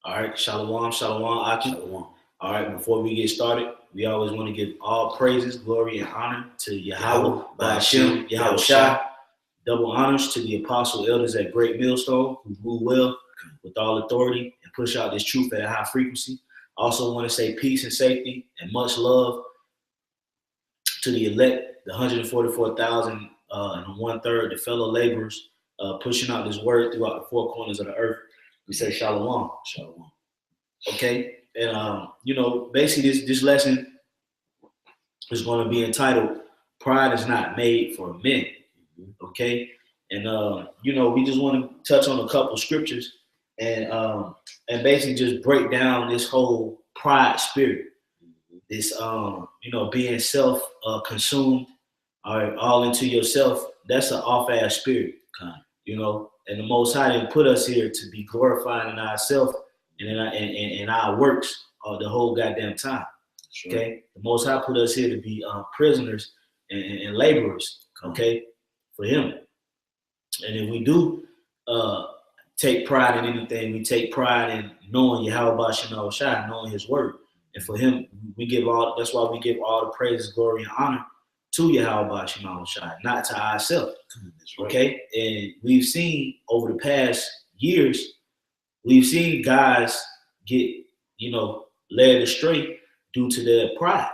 All right, shalom, shalom, Aki. Shalom. All right, before we get started, we always want to give all praises, glory, and honor to Yahweh, Ba'ashem, Yahweh Shai. Double honors to the apostle elders at Great Millstone who rule well with all authority and push out this truth at a high frequency. Also want to say peace and safety and much love to the elect, the 144,000 and one-third, the fellow laborers pushing out this word throughout the four corners of the earth. We say shalom. Shalom. Okay, and basically this lesson is going to be entitled "Pride is not made for men." Okay, and we just want to touch on a couple scriptures and basically just break down this whole pride spirit, this being self consumed or all into yourself. That's an off-ass spirit, and the Most High didn't put us here to be glorifying in ourselves and in our works the whole goddamn time. Sure. Okay, the Most High put us here to be prisoners and laborers. Okay, for Him. And if we do take pride in anything, we take pride in knowing Yahweh Ba'ashem Shai, knowing His word. And for Him, that's why we give all the praises, glory, and honor to Yahweh Ba'ashem Shai, not to ourselves. Right. Okay? And we've seen over the past years, we've seen guys get, led astray due to their pride.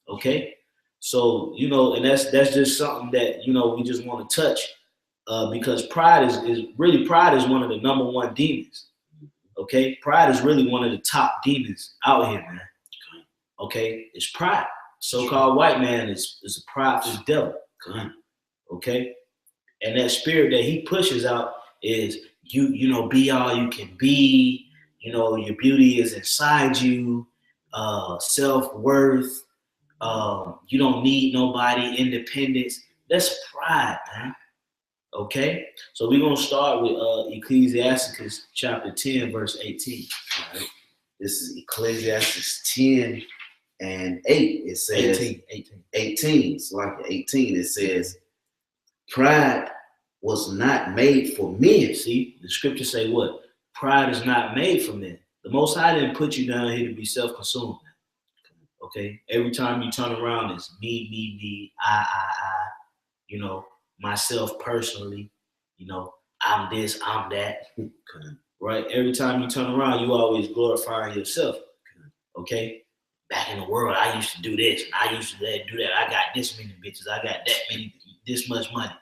Okay? So, and that's just something that, we just want to touch because pride is one of the number one demons. Okay? Pride is really one of the top demons out here, man. Okay? It's pride. So-called white man is a prideful devil. Okay? And that spirit that he pushes out is be all you can be. Your beauty is inside you. Self-worth. You don't need nobody. Independence. That's pride, man. Okay? So we're going to start with Ecclesiasticus chapter 10, verse 18. All right. This is Ecclesiastes 10 and 8. It says 18. It's like 18. It says, pride was not made for men. See, the scriptures say what? Pride is not made for men. The Most High didn't put you down here to be self-consumed. Okay? Every time you turn around, it's me, I, myself personally, I'm this, I'm that. Right? Every time you turn around, you always glorifying yourself. Okay? Back in the world, I used to do this, and I used to do that. I got this many bitches, I got this much money.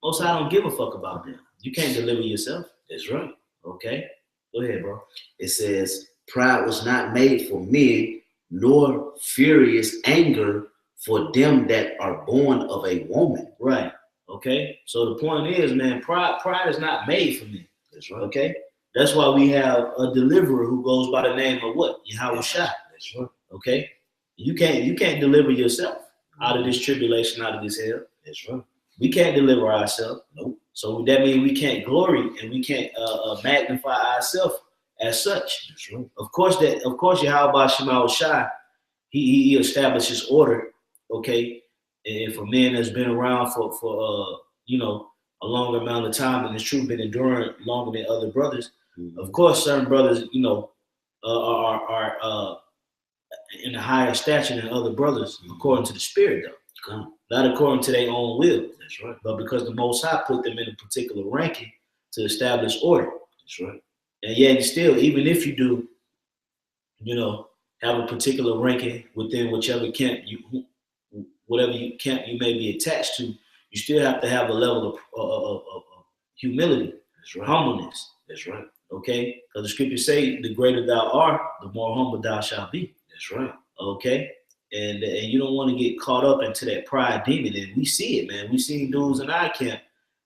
Most I don't give a fuck about them. You can't deliver yourself. That's right. Okay? Go ahead, bro. It says, pride was not made for men, nor furious anger for them that are born of a woman. Right. Okay? So the point is, man, pride is not made for men. That's right. Okay? That's why we have a deliverer who goes by the name of what? Yahweh Shai. That's right. Okay? You can't deliver yourself out of this tribulation, out of this hell. That's right. We can't deliver ourselves. Nope. So that means we can't glory and we can't magnify ourselves as such. That's right. Of course, Yahweh Ba'ashem Shai, he establishes order, okay? And for men that's been around for a longer amount of time and it's true been enduring longer than other brothers. Of course, certain brothers, are in a higher stature than other brothers, according to the spirit, though. Not according to their own will. That's right. But because the Most High put them in a particular ranking to establish order. That's right. And yet still, even if you do, have a particular ranking within whichever camp you may be attached to, you still have to have a level of humility. That's right. Humbleness. That's right. Okay? Because the scriptures say, the greater thou art, the more humble thou shalt be. That's right. Okay? And you don't want to get caught up into that pride demon. And we see it, man. We seen dudes in our camp,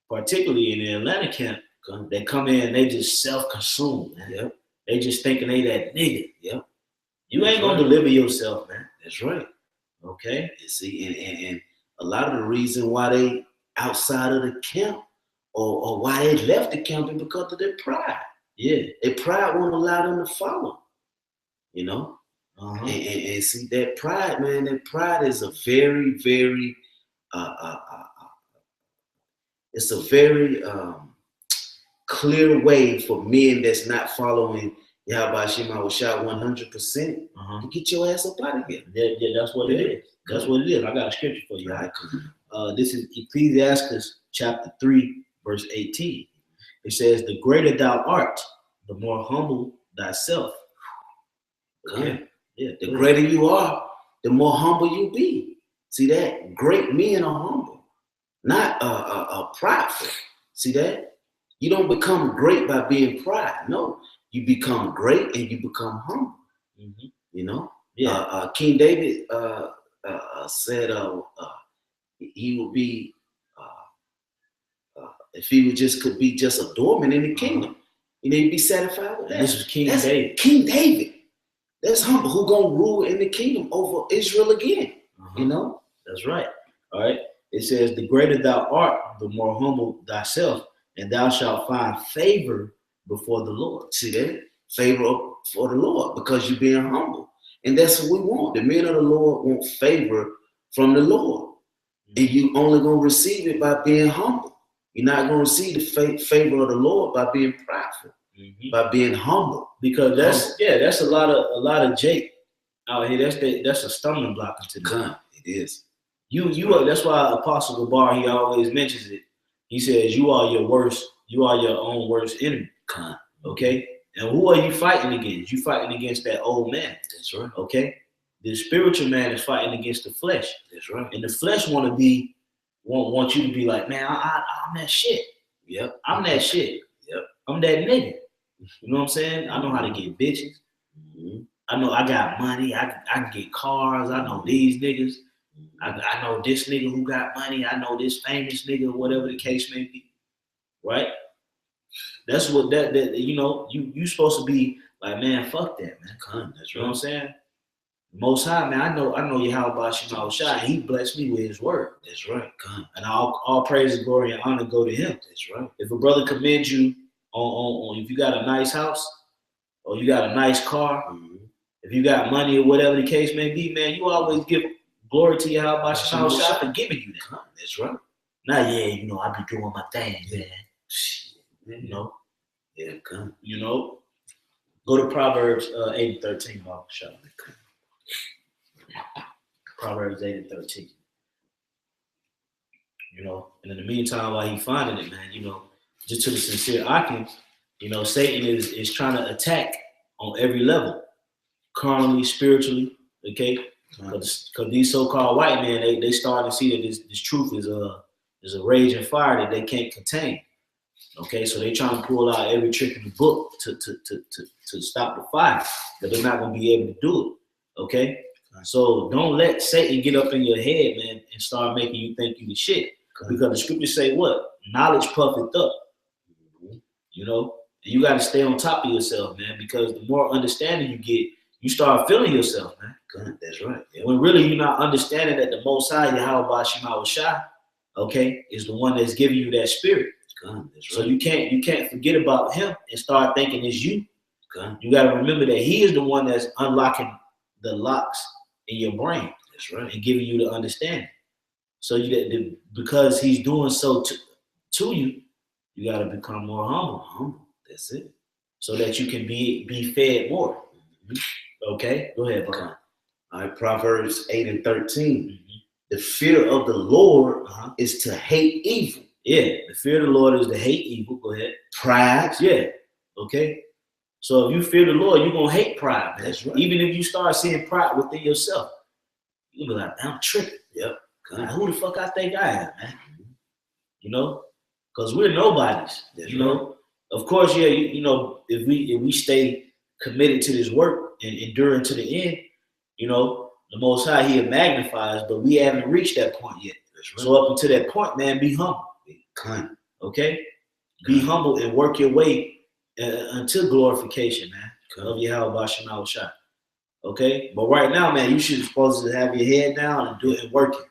particularly in the Atlanta camp, that come in and they just self-consumed, man. Yep. They just thinking they that nigga. Yep. You ain't going to deliver yourself, man. That's right. Okay? And see, and a lot of the reason why they outside of the camp or why they left the camp is because of their pride. Yeah. Their pride won't allow them to follow, Uh-huh. And see, that pride, man, that pride is a very, very, it's a very clear way for men that's not following Yahweh Shema Shah 100% to get your ass up out of here. Yeah, that's what it is. That's what it is. I got a scripture for you. Right. This is Ecclesiastes chapter 3, verse 18. It says, the greater thou art, the more humble thyself. Okay. Yeah. The greater you are, the more humble you be. See that? Great men are humble, not prideful. See that? You don't become great by being pride. No, you become great and you become humble. Mm-hmm. You know? Yeah. King David said he would be if he could be just a doorman in the kingdom, he'd be satisfied with that. This is That's David. King David. That's humble. Who gonna rule in the kingdom over Israel again? You know? That's right. All right. It says, the greater thou art, the more humble thyself, and thou shalt find favor before the Lord. See that? Favor for the Lord, because you're being humble. And that's what we want. The men of the Lord want favor from the Lord. And you only gonna receive it by being humble. You're not gonna receive the favor of the Lord by being prideful, by being humble. Because that's a lot of Jake out here. That's a stumbling block into the gun. It is. You that's why Apostle Gabar, he always mentions it. He says you are your own worst enemy. Okay? And who are you fighting against? You fighting against that old man. That's right. Okay? The spiritual man is fighting against the flesh. That's right. And the flesh want you to be like, man, I'm that shit. Yep. I'm that shit. Yep. I'm that nigga. You know what I'm saying? I know how to get bitches. I know I got money. I can get cars. I know these niggas. I know this nigga who got money. I know this famous nigga, whatever the case may be. Right? That's what that you know, you supposed to be like, man, fuck that, man. That's you know what I'm saying? Most High, man, I know Yahweh Shema Shah. He blessed me with his word. That's right. And all praise, glory, and honor go to him. That's right. If a brother commends you on if you got a nice house or you got a nice car, if you got money or whatever the case may be, man, you always give glory to Yahweh Shema Shah for giving you that. That's right. Now, yeah, you know, I be doing my thing, man. You know? Yeah, you know? Go to Proverbs 8:13, Mark. Proverbs 8:13. You know, and in the meantime, while he finding it, man, you know, just to the sincere Akim, you know, Satan is trying to attack on every level, carnally, spiritually, okay? Because these so-called white men, they starting to see that this truth is a raging fire that they can't contain. Okay, so they trying to pull out every trick in the book to stop the fire, but they're not gonna be able to do it. Okay, so don't let Satan get up in your head, man, and start making you think you the shit. Because the scriptures say what? Knowledge puffeth up. You know, and you got to stay on top of yourself, man. Because the more understanding you get, you start feeling yourself, man. That's right. Yeah. When really you're not understanding that the Most High, Yahweh Shema Shah, okay, is the one that's giving you that spirit. That's so right. you can't forget about him and start thinking it's you. You got to remember that he is the one that's unlocking the locks in your brain. That's right. And giving you the understanding. So because he's doing so to you, you got to become more humble. That's it. So that you can be fed more. Okay, go ahead, bro. All right, Proverbs 8:13. The fear of the Lord is to hate evil. Yeah, the fear of the Lord is to hate evil. Go ahead. Pride. Yeah. Okay. So if you fear the Lord, you're gonna hate pride, man. That's right. Even if you start seeing pride within yourself, you'll be like, I'm tripping. Yep. Like, who the fuck I think I am, man? You know? Because we're nobodies. That's you know? Of course, yeah, you know, if we stay committed to this work and enduring to the end, you know, the Most High, He'll magnify us, but we haven't reached that point yet. Right. So up until that point, man, be humble. Okay? Be humble and work your way until glorification, man, of Yahweh Shema Shah. Okay? But right now, man, you should supposed to have your head down and do it and work it.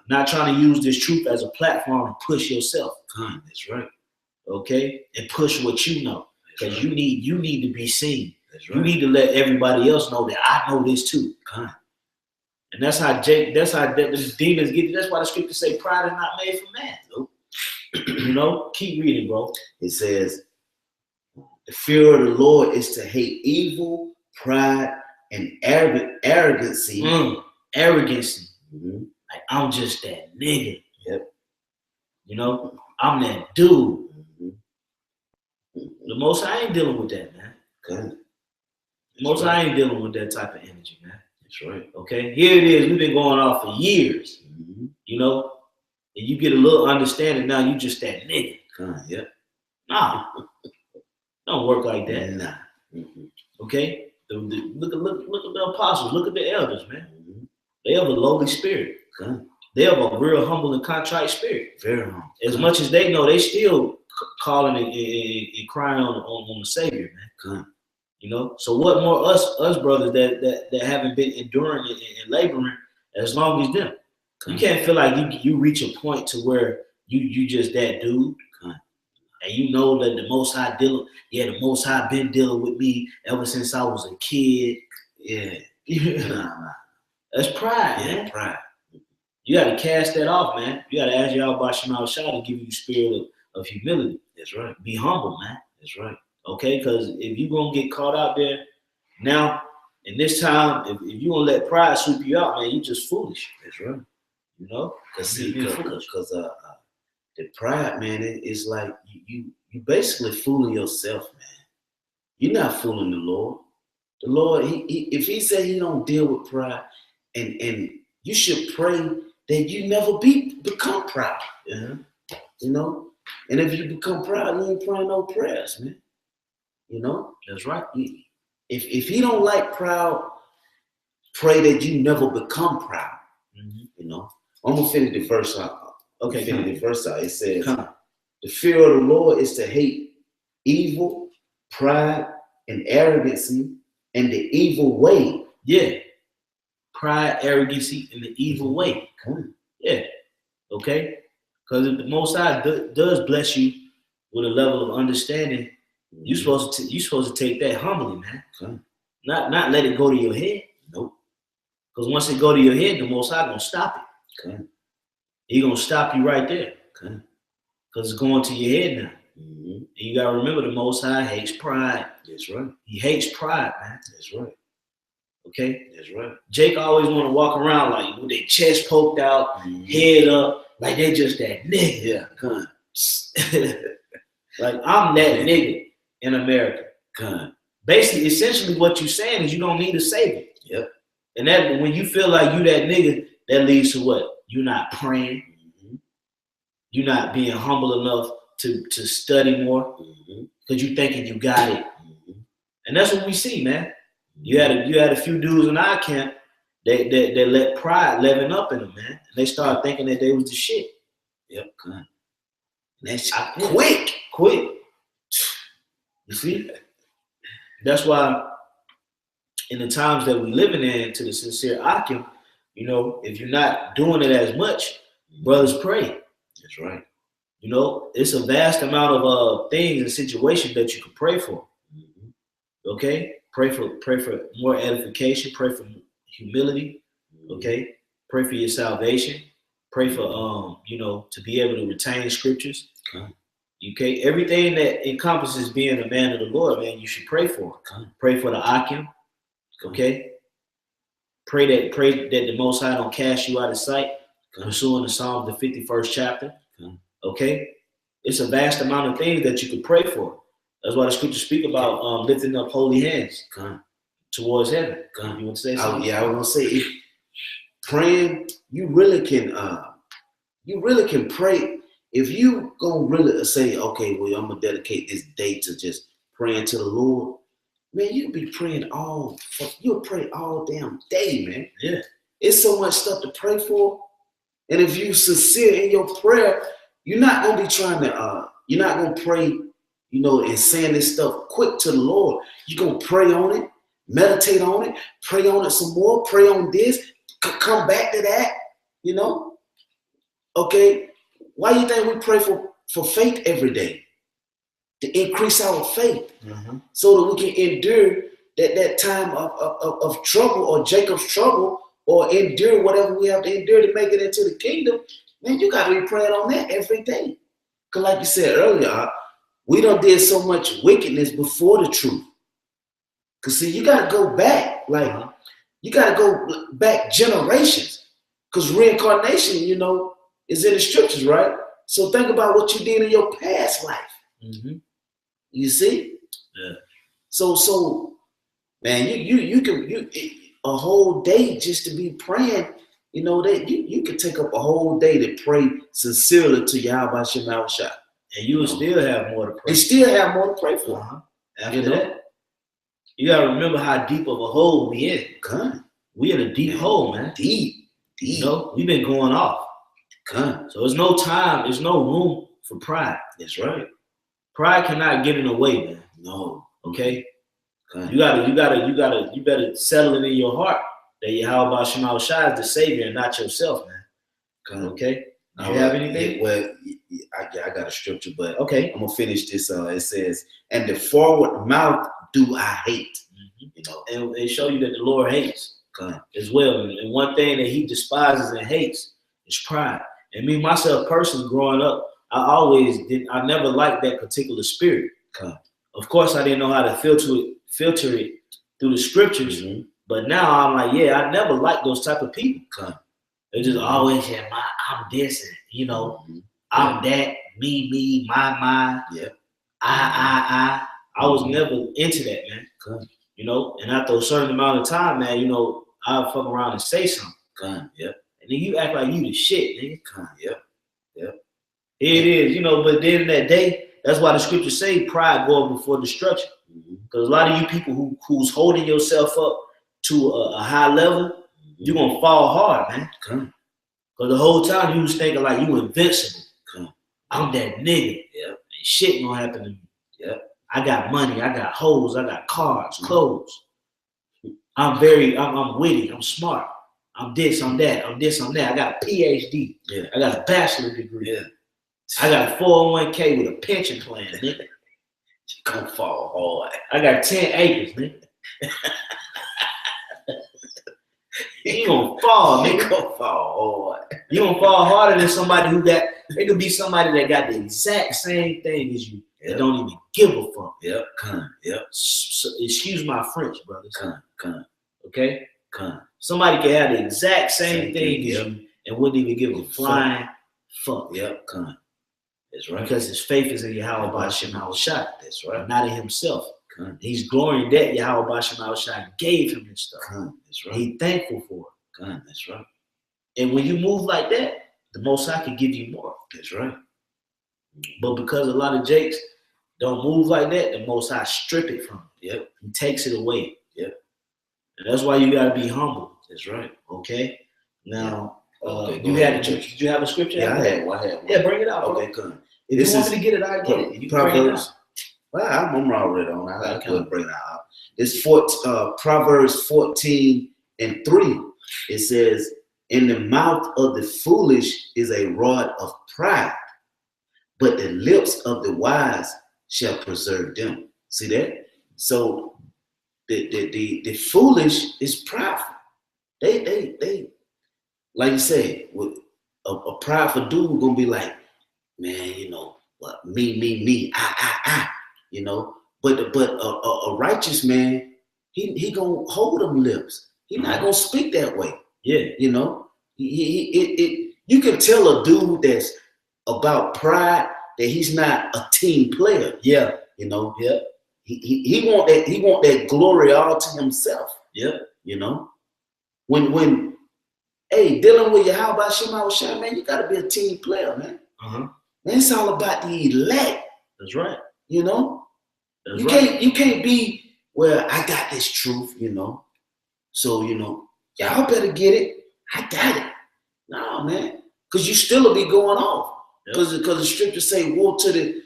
Not trying to use this truth as a platform to push yourself. That's right. Okay? And push what you know. Because right. you need to be seen. That's right. You need to let everybody else know that I know this too. And that's how the demons get it. That's why the scriptures say pride is not made for man. Nope. You know, keep reading, bro. It says, the fear of the Lord is to hate evil, pride, and arrogancy. Arrogancy. Mm-hmm. Like, I'm just that nigga. Yep. You know, I'm that dude. Mm-hmm. The most I ain't dealing with that, man. Okay. Most I ain't dealing with that type of energy, man. That's right. Okay, here it is. We've been going off for years. Mm-hmm. You know, and you get a little understanding now. You just that nigga. Yep. Nah, don't work like that. Nah. Mm-hmm. Okay, look at the apostles. Look at the elders, man. Mm-hmm. They have a lowly spirit. Okay. They have a real humble and contrite spirit. Very humble. As much as they know, they still calling and crying on the Savior, man. Okay. You know, so what more us brothers that haven't been enduring and laboring as long as them. Okay. You can't feel like you reach a point to where you just that dude. Okay. And you know that the Most High the Most High been dealing with me ever since I was a kid. Yeah. Nah. That's pride, man. Pride. You got to cast that off, man. You got to ask Yahweh Shema Shah to give you the spirit of humility. That's right. Be humble, man. That's right. Okay, because if you're going to get caught out there now, in this time, if you're going to let pride sweep you out, man, you're just foolish. That's right. You know? Because the pride, man, it's like you basically fooling yourself, man. You're not fooling the Lord. The Lord, if he said he don't deal with pride, and you should pray that you never become proud. Uh-huh. You know? And if you become proud, you ain't praying no prayers, man. You know? That's right. If he don't like proud, pray that you never become proud. Mm-hmm. You know? I'm gonna finish the verse out. Okay. Finish the verse out. It says, the fear of the Lord is to hate evil, pride, and arrogancy, and the evil way. Yeah. Pride, arrogancy, and the evil way. Yeah. Okay? Because if the Most High does bless you with a level of understanding, you're supposed to take that humbly, man. Okay. Not let it go to your head. Nope. Because once it go to your head, the Most High gonna stop it. Okay. He gonna stop you right there. Okay. Because it's going to your head now. Mm-hmm. And you gotta remember, the Most High hates pride. That's right. He hates pride, man. That's right. Okay? That's right. Jake always want to walk around like with their chest poked out, head up, like they just that nigga. Yeah, come on. Like, I'm that nigga in America. Come on. Basically, essentially what you're saying is you don't need a savior. Yep. And that when you feel like you that nigga, that leads to what? You're not praying. Mm-hmm. You're not being humble enough to study more because you thinking you got it. Mm-hmm. And that's what we see, man. You had a few dudes in our camp that let pride leaven up in them, man. And they started thinking that they was the shit. Yep, come on. That's quick. You see? That's why in the times that we living in, to the sincere Akim, you know, if you're not doing it as much, brothers pray. That's right. You know, it's a vast amount of things and situations that you can pray for. Mm-hmm. Okay? Pray for more edification. Pray for humility. Okay? Pray for your salvation. Pray for to be able to retain scriptures. Okay? Everything that encompasses being a man of the Lord, man, you should pray for. Pray for the Akim. Okay? Pray that the Most High don't cast you out of sight. Pursuing the Psalms, the 51st chapter. Okay? It's a vast amount of things that you could pray for. That's why the scriptures speak about lifting up holy hands towards heaven. You want to say something? I was gonna say, if praying, you really can pray. If you gonna really say, okay, well, I'm gonna dedicate this day to just praying to the Lord, man, you'll be praying you'll pray all damn day, man. Yeah. It's so much stuff to pray for. And if you sincere in your prayer, you're not gonna be trying to you're not gonna pray, and saying this stuff quick to the Lord. You're going to pray on it, meditate on it, pray on it some more, pray on this, come back to that, Okay? Why do you think we pray for faith every day? To increase our faith so that we can endure that time of trouble or Jacob's trouble or endure whatever we have to endure to make it into the kingdom. Man, you got to be praying on that every day. Because like you said earlier, we done did so much wickedness before the truth. Because see, you got to go back. Like, you got to go back generations. Because reincarnation, you know, is in the scriptures, right? So think about what you did in your past life. Mm-hmm. You see? Yeah. So, man, you can a whole day just to be praying. You know that you could take up a whole day to pray sincerely to Yahweh Shema Shai. And you will still have more to pray. And still have more to pray for. After that, you gotta remember how deep of a hole we in. Gun. We in a deep hole, man. Deep. You know, we've been going off. Gun. So there's no time, there's no room for pride. That's right. Pride cannot get in the way, man. No. Okay? Gun. You better settle it in your heart that Yahweh Shema Shai is the Savior and not yourself, man. Gun. Okay? Do you have anything? Yeah, well, I got a scripture, but okay, I'm gonna finish this. It says, "And the forward mouth do I hate." Mm-hmm. You know, and they show you that the Lord hates as well. And one thing that He despises and hates is pride. And me myself personally, growing up, I never liked that particular spirit. Of course, I didn't know how to filter it through the scriptures. Mm-hmm. But now I'm like, yeah, I never liked those type of people. They just always say, I'm this, and, you know, I'm that, me, my, yeah, I was never into that, man. You know, and after a certain amount of time, man, you know, I'll fuck around and say something. Yep. And then you act like you the shit, nigga. Yep. Here it is, you know, but then that day, that's why the scriptures say pride goes before destruction. Because a lot of you people who's holding yourself up to a high level, you're gonna fall hard, man. Because the whole time you was thinking like you invincible. I'm that nigga. Yep. And shit gonna happen to me. Yep. I got money, I got hoes, I got cars, clothes. I'm witty, I'm smart. I'm this, I'm that, I'm this, I'm that. I got a PhD. Yeah. I got a bachelor's degree. Yeah. I got a 401k with a pension plan, nigga. You gonna fall hard. I got 10 acres, nigga. You gonna fall, nigga. You gonna fall hard. You gonna fall harder than somebody it could be somebody that got the exact same thing as you. That don't even give a fuck. Yep. Yep. So, excuse my French, brothers. Okay? Come. Somebody can have the exact same thing as you and wouldn't even give a flying fuck. Yep. That's right. Because his faith is in Yahweh Shema Shai. That's right. Not in himself. He's glorying that Yahweh Shema Shai gave him this stuff. That's right. He's thankful for it. That's right. And when you move like that, the Most High can give you more. That's right. But because a lot of Jakes don't move like that, the Most High strip it from him. Yep. He takes it away. Yep. And that's why you gotta be humble. That's right. Okay. Now, did you have a scripture? Yeah, I had one. Yeah, bring it out. Okay, bro. come. If you want me to get it, I get it. You Proverbs. Well, I'm already on. I could bring it out. It's Proverbs 14:3. It says, "In the mouth of the foolish is a rod of pride, but the lips of the wise shall preserve them." See that? So the foolish is prideful. They like you say, with a prideful dude gonna be like, man, you know, what, me, I, you know. But a righteous man, he gonna hold them lips. He not gonna speak that way. Yeah, you know. You can tell a dude that's about pride that he's not a team player. Yeah, you know. Yeah, he want that. He want that glory all to himself. Yeah, you know. When dealing with Yahweh Shema Shai, man, you gotta be a team player, man. Man, it's all about the elect. That's right. You know, That's you can't be, well, I got this truth, you know. So, you know, y'all better get it. I got it. No, man, because you still will be going off. Because the scriptures say, woe to the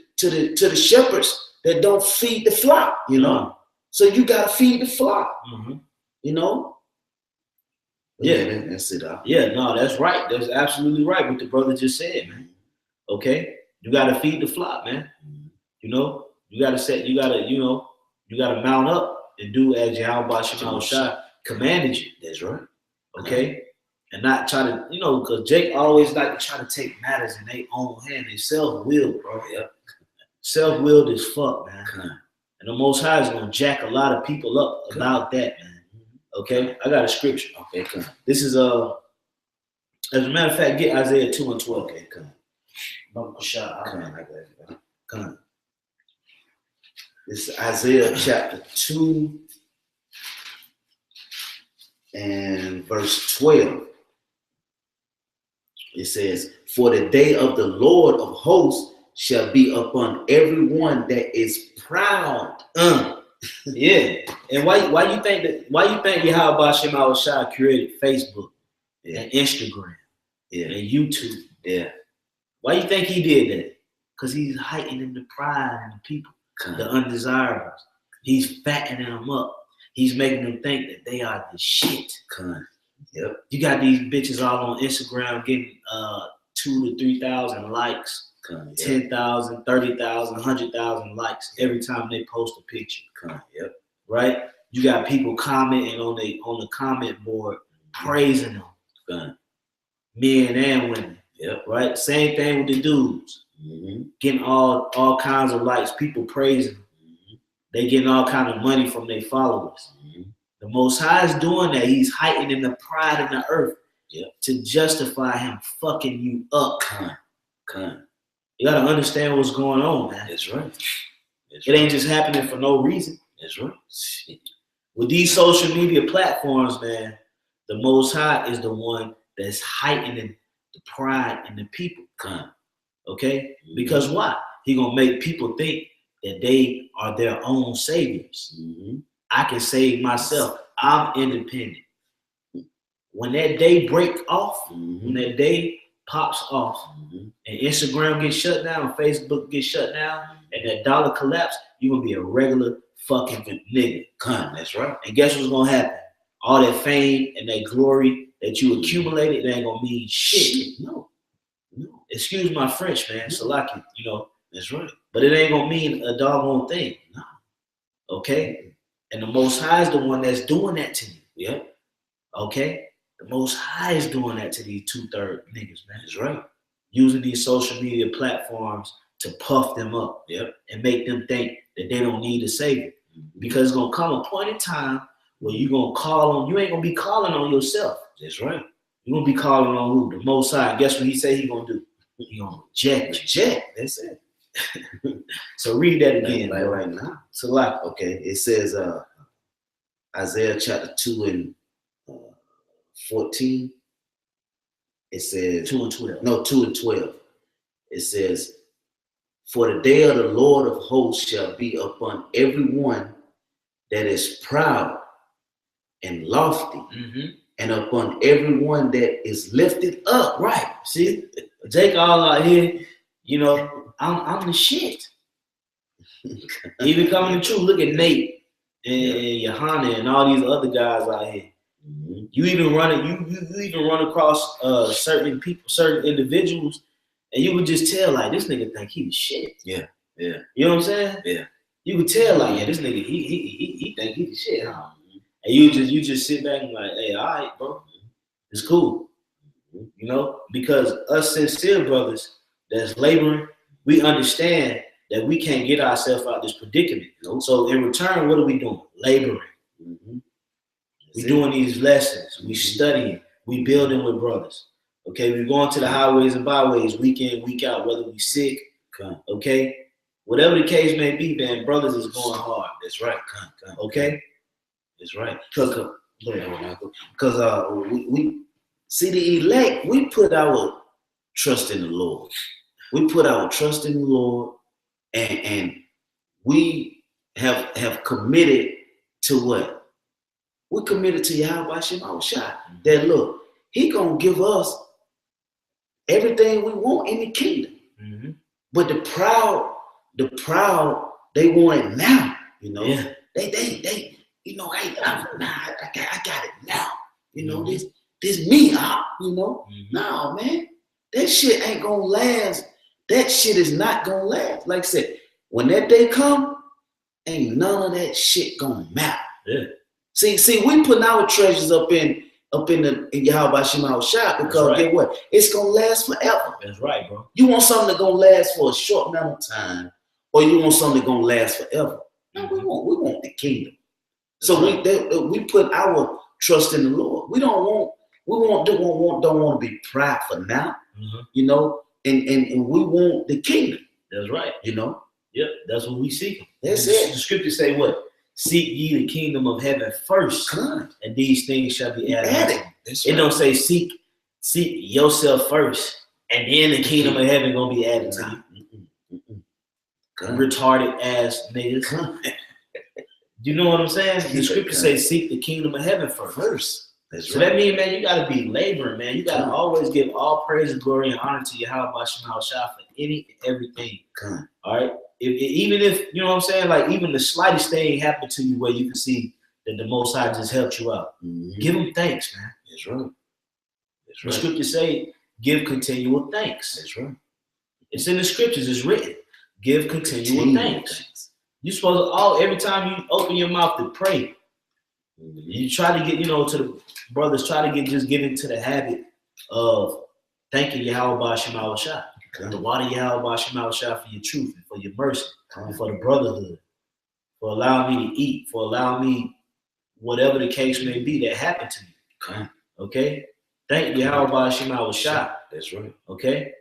shepherds that don't feed the flock, you know. So you gotta feed the flock. You know. Yeah, that's it. Yeah, no, that's right. That's absolutely right what the brother just said, man. Okay, you gotta feed the flock, man. You know, you gotta mount up and do as Yahweh Shema Shai commanded you. That's right. Okay, and not try to, because Jake always like to try to take matters in their own hand. They self-willed, bro. Yep. Self-willed as fuck, man. And the Most High is gonna jack a lot of people up about that, man. Okay, I got a scripture. Okay, come. This is as a matter of fact, get Isaiah 2:12. Okay, come. Come. This is Isaiah chapter 2 and verse 12. It says, "For the day of the Lord of hosts shall be upon everyone that is proud." Yeah. And why you think Yahweh Shem Shai created Facebook and Instagram and YouTube? Yeah. Why you think he did that? Because he's heightening the pride in the people, the undesirables. He's fattening them up. He's making them think that they are the shit. Yep. You got these bitches all on Instagram getting 2,000 to 3,000 likes, 10,000, 30,000, 100,000 likes every time they post a picture. Yep. Right? You got people commenting on the comment board, praising them. Men and women. Yep. Right? Same thing with the dudes. Getting all kinds of likes, people praising them. They getting all kind of money from their followers. The Most High is doing that. He's heightening the pride in the earth to justify him fucking you up. You gotta understand what's going on, man. That's right. It ain't just happening for no reason. That's right. With these social media platforms, man, the Most High is the one that's heightening the pride in the people. Okay? Because why? He gonna make people think that they are their own saviors. I can save myself. I'm independent. When that day break off, when that day pops off, and Instagram gets shut down, Facebook gets shut down, and that dollar collapse, you're gonna be a regular fucking nigga. That's right. And guess what's gonna happen? All that fame and that glory that you accumulated, that ain't gonna mean shit. No. Excuse my French, man. Salaki, That's right. But it ain't gonna mean a doggone thing. No. Okay? And the Most High is the one that's doing that to you. Yep. Okay? The Most High is doing that to these 2/3 niggas, man. That's right. Using these social media platforms to puff them up. Yep. And make them think that they don't need a savior. Because it's gonna come a point in time where you ain't gonna be calling on yourself. That's right. You're gonna be calling on who? The Most High. And guess what he say he gonna do? He gonna reject. That's it. So read that again. Like right now. So like, okay, it says Isaiah chapter 2 and 14. It says 2 and 12. No, 2 and 12. It says, "For the day of the Lord of hosts shall be upon everyone that is proud and lofty, and upon everyone that is lifted up." Right. See, Jake all out here, I'm the shit. Even coming to true. Look at Nate and Johanna and all these other guys out here. You even run across certain people, certain individuals, and you would just tell like this nigga think he the shit. Yeah. You know what I'm saying? Yeah. You would tell like, yeah, this nigga he think he the shit, huh? And you just sit back and like, hey, all right, bro, it's cool. Because us sincere brothers that's laboring, we understand that we can't get ourselves out of this predicament. So in return, what are we doing? Laboring. We doing these lessons. We studying. We building with brothers. Okay, we going to the highways and byways week in, week out, whether we sick. Okay, whatever the case may be, man, brothers is going hard. That's right. Okay, that's right. Because we see the elect. We put our trust in the Lord. We put our trust in the Lord, and we have committed to what? We're committed to Yahweh Shem Shai. That look, he gonna give us everything we want in the kingdom. But the proud, they want it now. Yeah. They hey, I got it now. This me, No, man, that shit ain't gonna last. That shit is not gonna last. Like I said, when that day come, ain't none of that shit gonna matter. Yeah. See, we putting our treasures up in up in Yahweh Shema shop, because get what? It's gonna last forever. That's right, bro. You want something that's gonna last for a short amount of time, or you want something that's gonna last forever? No, we want the kingdom. That's so we put our trust in the Lord. We don't want to be prideful now, you know, and we want the kingdom. That's right. You know. Yep, that's what we seek. That's it. The scriptures say what? Seek ye the kingdom of heaven first, and these things shall be added. It don't say seek yourself first, and then the kingdom of heaven gonna be added to you. Retarded ass niggas. You know what I'm saying? The scriptures say seek the kingdom of heaven first. So that means, man, you gotta be laboring, man. You gotta always give all praise and glory and honor to Yahweh Shema Shah for any and everything. All right. Even if, you know what I'm saying, like even the slightest thing happened to you where you can see that the Most High just helped you out, give him thanks, man. That's right. The scriptures say, give continual thanks. That's right. It's in the scriptures, it's written. Give continual thanks. You're supposed to every time you open your mouth to pray, you try to get, you know, to the brothers, try to get into the habit of thanking Yahweh Shema Shah. The water Yahweh Shema Shah for your truth and for your mercy and for the brotherhood, for allowing me to eat, for allowing me whatever the case may be that happened to you. Okay? Thank Yahweh Shema Shah. That's right. Okay?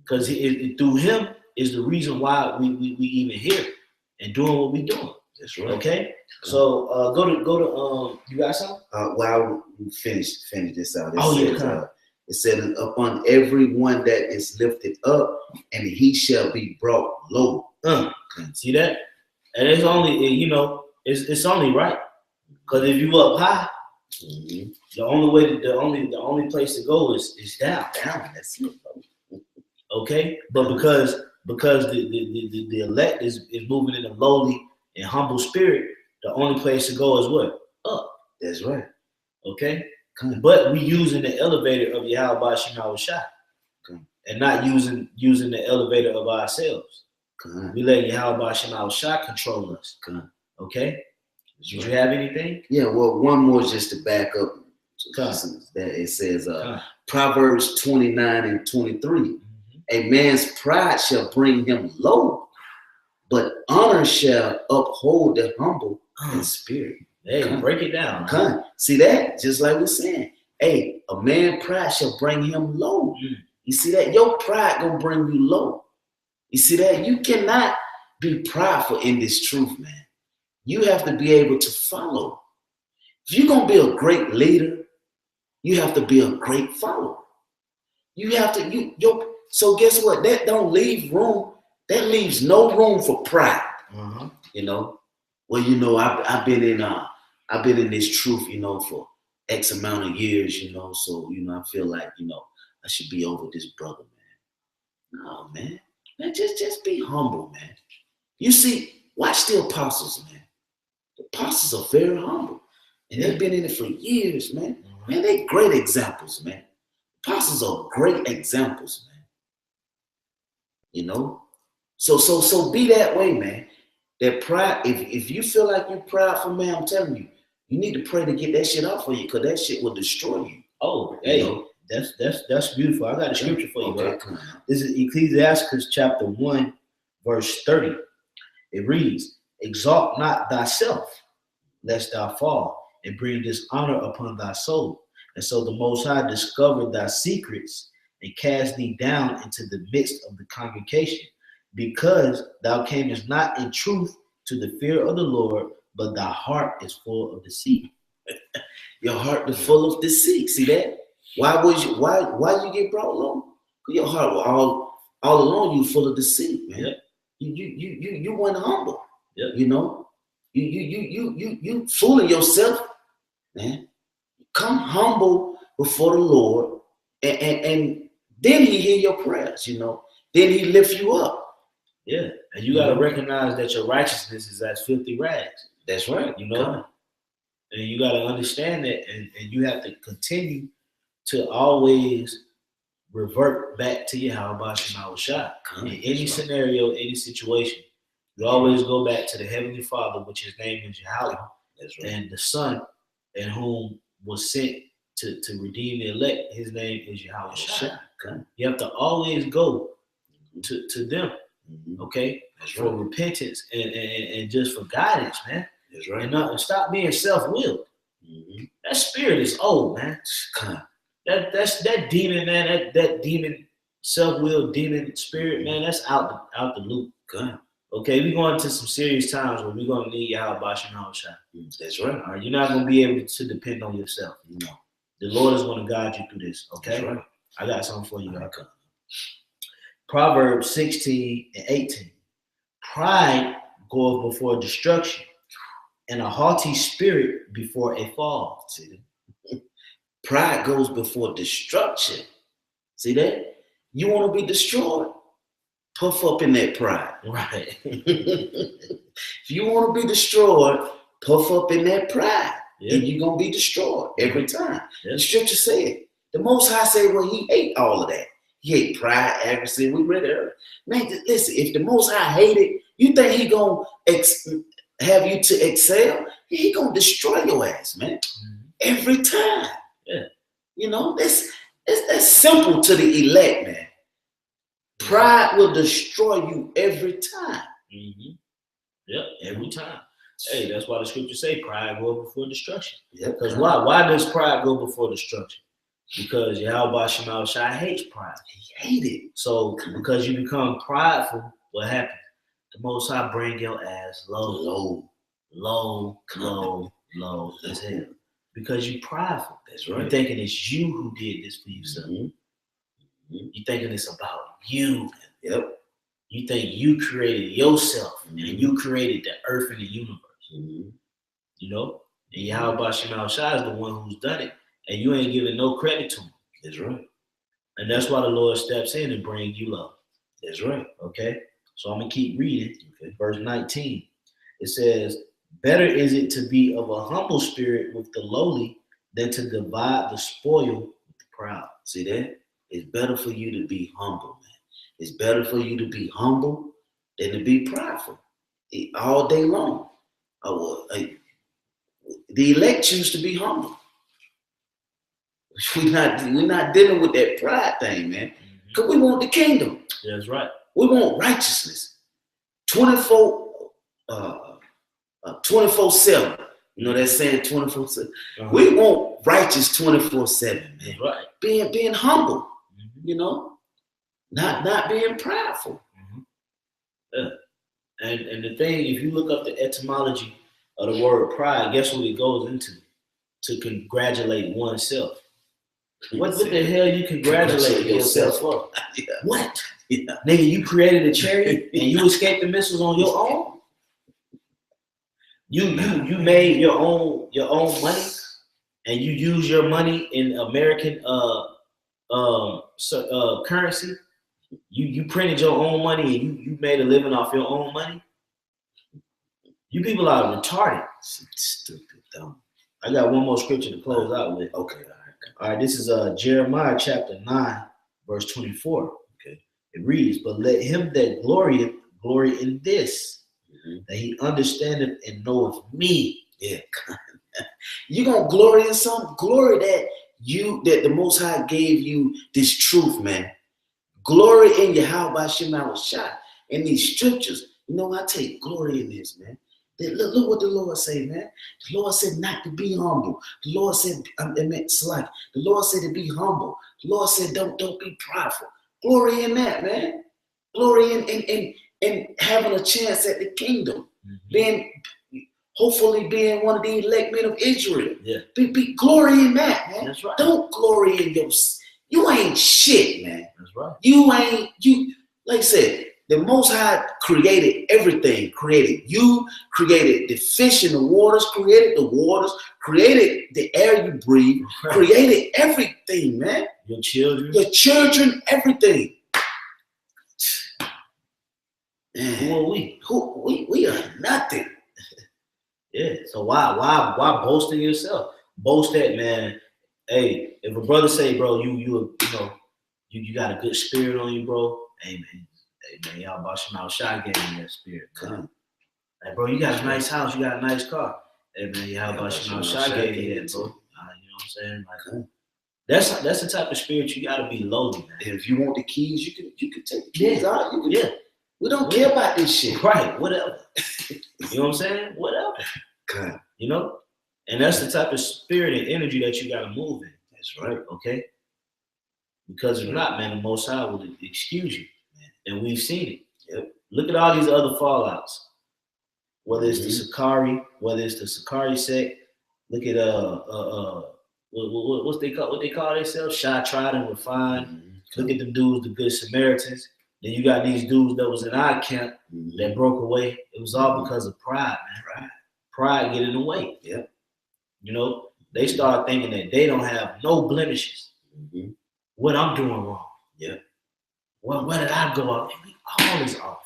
Because through him is the reason why we even here and doing what we're doing. That's right. Okay? So go to you got something? Well, we finish this out. It said, upon everyone that is lifted up, and he shall be brought low. See that? And it's only, you know, it's only right. Because if you up high, the only place to go is down. That's it. Okay? But because the elect is moving in a lowly and humble spirit, the only place to go is what? Up. That's right. Okay? But we using the elevator of Yahweh Shema Shah, and not using the elevator of ourselves. We let Yahweh Shema Shah control us. Okay? Did you have anything? Yeah, well, one more just to back up. That it says Proverbs 29 and 23. A man's pride shall bring him low, but honor shall uphold the humble in spirit. Hey, break it down. See that? Just like we're saying. Hey, a man's pride shall bring him low. You see that? Your pride gonna bring you low. You see that? You cannot be prideful in this truth, man. You have to be able to follow. If you're gonna be a great leader, you have to be a great follower. You have to, so guess what? That don't leave room. That leaves no room for pride. You know? Well, you know, I've been in this truth, you know, for X amount of years, you know, so, you know, I feel like, you know, I should be over this brother, man. No, man. Just be humble, man. You see, watch the apostles, man. The apostles are very humble. And they've been in it for years, man. Man, they're great examples, man. Apostles are great examples, man. You know? So be that way, man. That pride, if you feel like you're prideful, man, I'm telling you, you need to pray to get that shit off for you, because that shit will destroy you. Oh, hey, that's beautiful. I got a scripture for you, right? This is Ecclesiastes chapter 1, verse 30. It reads, exalt not thyself, lest thou fall, and bring dishonor upon thy soul. And so the Most High discovered thy secrets and cast thee down into the midst of the congregation, because thou camest not in truth to the fear of the Lord, but thy heart is full of deceit. Your heart is full of deceit. See that? Why you get brought low? Because your heart was all along you full of deceit, man. Yep. You weren't humble. Yep. You know? You fooling yourself, man. Come humble before the Lord, and then he hear your prayers, you know. Then he lift you up. Yeah, and you got to recognize that your righteousness is as filthy rags. That's right. You know, and you got to understand that, and you have to continue to always revert back to Yahweh Shema Shah. In any scenario, any situation, you always go back to the Heavenly Father, which his name is Yahweh, and the Son, in whom was sent to redeem the elect. His name is Yahweh Shai. You have to always go to them, okay, for repentance and just for guidance, man. That's right. And stop being self-willed. That spirit is old, man. That demon, man. That demon, self-willed demon spirit, man. That's out the loop. Okay, we're going to some serious times where we're going to need Yahweh Shai. That's right. All right, you're not going to be able to depend on yourself. No. The Lord is going to guide you through this. Okay. That's right. I got something for you. Proverbs 16:18. Pride goeth before destruction, and a haughty spirit before a fall. See that? Pride goes before destruction. See that? You want to be destroyed? Puff up in that pride. Right. If you want to be destroyed, puff up in that pride. Yeah. And you're going to be destroyed every time. Yeah. The scripture said, the Most High said, well, he ate all of that. He ate pride, arrogance. We read it earlier. Man, listen, if the Most High hated, you think he going to have you to excel? He going to destroy your ass, man. Every time. Yeah. You know, that's simple to the elect, man. Pride will destroy you every time. Yep, every time. Hey, that's why the scriptures say pride go before destruction. Yep. Because why does pride go before destruction? Because Yahweh Shai hates pride. He hates it. So because you become prideful, what happens? The Most High bring your ass low as hell. Because you prideful. That's right. You're thinking it's you who did this for yourself. You're thinking it's about you. Yep. You think you created yourself and you created the earth and the universe. You know? And Yahweh Shai is the one who's done it. And you ain't giving no credit to him. That's right. And that's why the Lord steps in and brings you low. That's right. Okay? So I'm going to keep reading. Okay. Verse 19. It says, better is it to be of a humble spirit with the lowly than to divide the spoil with the proud. See that? It's better for you to be humble, man. It's better for you to be humble than to be prideful all day long. The elect choose to be humble. We're not dealing with that pride thing, man. Because we want the kingdom. Yeah, that's right. We want righteousness. 24/7. You know that saying 24/7. We want righteous 24/7, man. Right. Being humble, you know, not being prideful. Yeah. And the thing, if you look up the etymology of the word pride, guess what it goes into? To congratulate oneself. What the hell you congratulate yourself for? Yeah. What? Yeah. Nigga, you created a chariot and you escaped the missiles on your own? You made your own money and you use your money in American currency. You printed your own money and you made a living off your own money. You people are retarded. Stupid, dumb. I got one more scripture to close out with. Okay. All right, this is Jeremiah chapter 9, verse 24. Okay. It reads, but let him that glorieth glory in this, that he understandeth and knoweth me. Yeah. You gonna glory in something? Glory that the Most High gave you this truth, man. Glory in Yahweh Shai in these scriptures. You know, I take glory in this, man. Look what the Lord said, man. The Lord said not to be humble. The Lord said, the Lord said to be humble. The Lord said, don't be prideful. Glory in that, man. Glory in having a chance at the kingdom. Hopefully being one of the elect men of Israel. Yeah. Be glory in that, man. That's right. Don't glory in you ain't shit, man. That's right. Like I said, the Most High created everything. Created you, created the fish in the waters, created the air you breathe, created everything, man. Your children, everything. Man, who are we? We are nothing. Yeah. So why boasting yourself? Boast that, man. Hey, if a brother say, bro, you got a good spirit on you, bro. Hey man, y'all Shai gave me that spirit. Hey, bro, you got a nice house, you got a nice car. Hey man, y'all Shai gave you that, bro. You know I'm saying? Like, that's the type of spirit you gotta be lowly, man. And if you want the keys, you can take the keys out. Yeah. We don't care about this shit. Right, whatever. You know what I'm saying? Whatever. God. You know? And that's the type of spirit and energy that you gotta move in. That's right. Okay? Because if not, man, the Most High will excuse you. And we've seen it. Yep. Look at all these other fallouts. Whether it's the Sakari, whether it's the Sakari sect. Look at what they call themselves? Shy, tried, and refined. Look at them dudes, the Good Samaritans. Then you got these dudes that was in our camp that broke away. It was all because of pride, man. Pride get in the way. Yep. You know, they start thinking that they don't have no blemishes. What I'm doing wrong. Yeah. Well, where did I go off? We always off.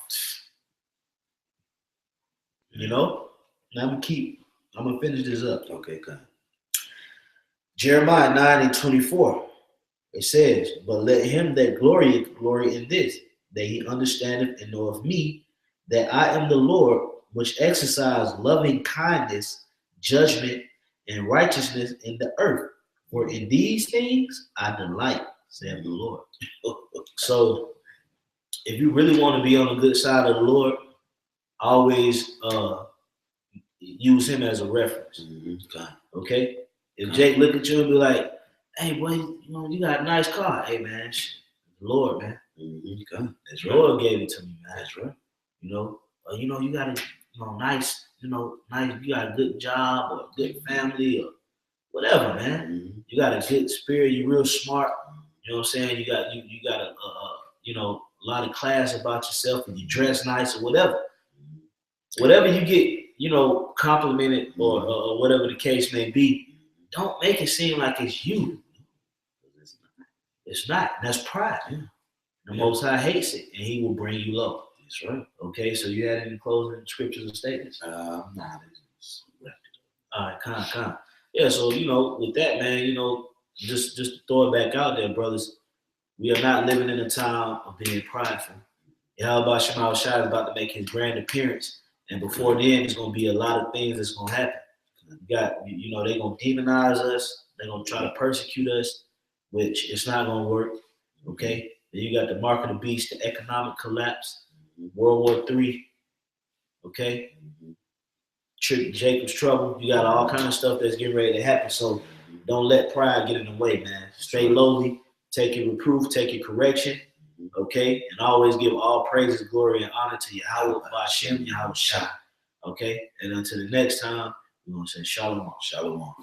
You know? Now I'm gonna finish this up. Okay, good. Jeremiah 9:24. It says, but let him that glorieth glory in this, that he understandeth and knoweth me, that I am the Lord, which exercise loving kindness, judgment, and righteousness in the earth. For in these things I delight, saith the Lord. So if you really want to be on the good side of the Lord, always use him as a reference. Okay? If Jake look at you and be like, hey boy, you know, you got a nice car. Hey man, Lord, man. That's right. Lord gave it to me, man. That's right. You know, you got a nice, you got a good job or a good family or whatever, man. You got a good spirit, you're real smart. You know what I'm saying? You got a lot of class about yourself and you dress nice or whatever. Whatever you get, complimented or whatever the case may be, don't make it seem like it's you. It's not. That's pride. The Most High hates it, and he will bring you low. That's right. Okay, so you had any closing scriptures or statements? Nah. All right, kind. Yeah, so, with that, man, just to throw it back out there, brothers, we are not living in a time of being prideful. Yahweh Shema Shai is about to make his grand appearance, and before then, there's going to be a lot of things that's going to happen. You got, they're going to demonize us. They're going to try to persecute us, which it's not going to work, okay? Then you got the mark of the beast, the economic collapse, World War III, okay? Jacob's trouble. You got all kind of stuff that's getting ready to happen. So don't let pride get in the way, man. Stay lowly, take your reproof, take your correction, okay? And always give all praises, glory, and honor to Yahweh Ba'ashem, Yahweh Shai, okay? And until the next time, we're going to say shalom. Shalom.